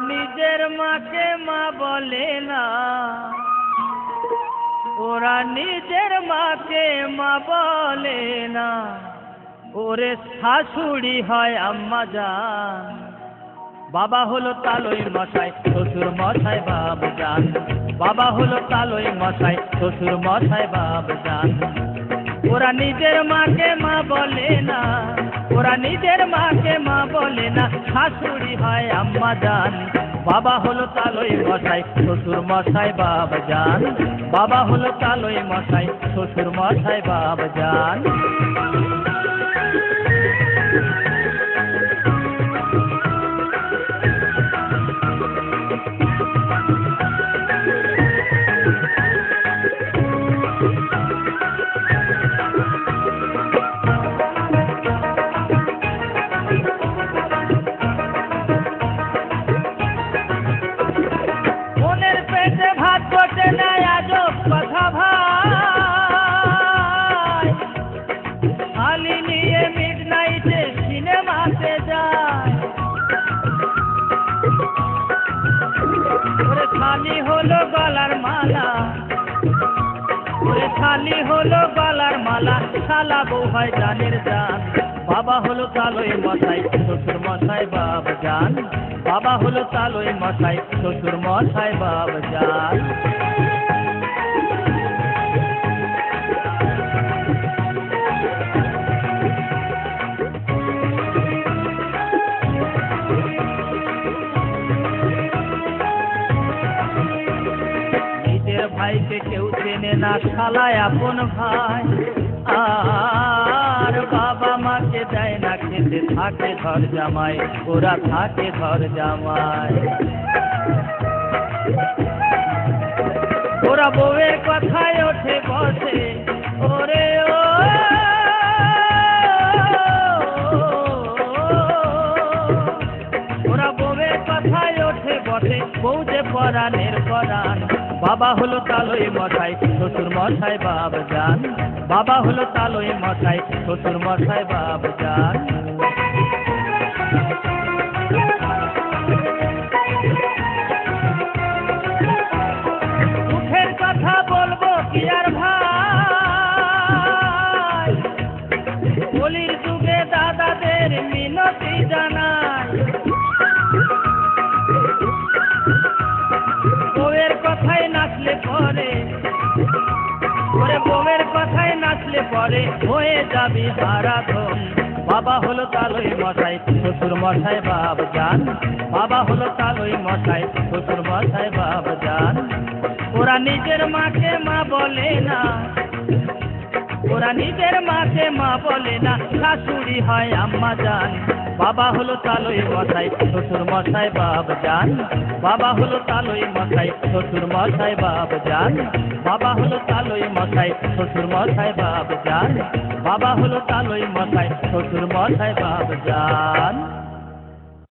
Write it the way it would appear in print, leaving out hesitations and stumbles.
নিজের মাকে মা বলে না, ওরা নিজের মাকে মা বলে না, ওরে শাশুড়ি হয় আম্মা জান। বাবা হলো তালই মশাই, শ্বশুর মশাই বাবজান। বাবা হলো তালই মশাই, শ্বশুর মশাই বাবজান। ওরা নিজের মাকে মা বলে না, ওরা নিজের মাকে মা বলে না, শাশুড়ি হয় আম্মা জান। বাবা হলো তালই মশাই, শ্বশুর মশাই বাবজান। বাবা হলো তালই মশাই, শ্বশুর মশাই বাবজান। থালি হলো গলার মালা, ওরে থালি হলো গলার মালা, শালা বউ হয় জানের জান। বাবা হলো তালই মশাই, শ্বশুর মশাই বাবজান। বাবা হলো তালই মশাই, শ্বশুর মশাই বাবজান। ভাইকে কেউ চেনে না, শালায় আপন ভাই। আর বাবা মাকে দেয় না খেতে, থাকে ঘর জামাই, ওরা থাকে ঘর জামাই। ওরা বউয়ের কথায় ওঠে বসে, ওরে ও ওরা বউয়ের কথায় ওঠে বসে, বউ যে পরাণের পরাণ। বাবা হলো তালই মশাই, শ্বশুর মশাই বাবজান। বাবা হলো তালই মশাই, শ্বশুর মশাই বাবজান। মুখের কথা বলবো কি আর ভাই, কলির যুগে দাদাদের মিনতি জানাই। বউয়ের কথায় নাচলে পরে, ওরে বউয়ের কথায় নাচলে পরে হয়ে যাবি হারাধন। বাবা হলো তালই মশাই, শ্বশুর মশাই বাবজান। বাবা হলো তালই মশাই, শ্বশুর মশাই বাবজান। ওরা নিজের মাকে মা বলে না, ওরা নিজের মাকে মা বলে না, শাশুড়ি হয় আম্মা জান। বাবা হলো তালই মশাই, শ্বশুর মশাই বাবজান। বাবা হলো তালই মশাই, শ্বশুর মশাই বাবজান। বাবা হলো তালই মশাই, শ্বশুর মশাই বাবজান। বাবা হলো তালই মশাই, শ্বশুর মশাই বাবজান।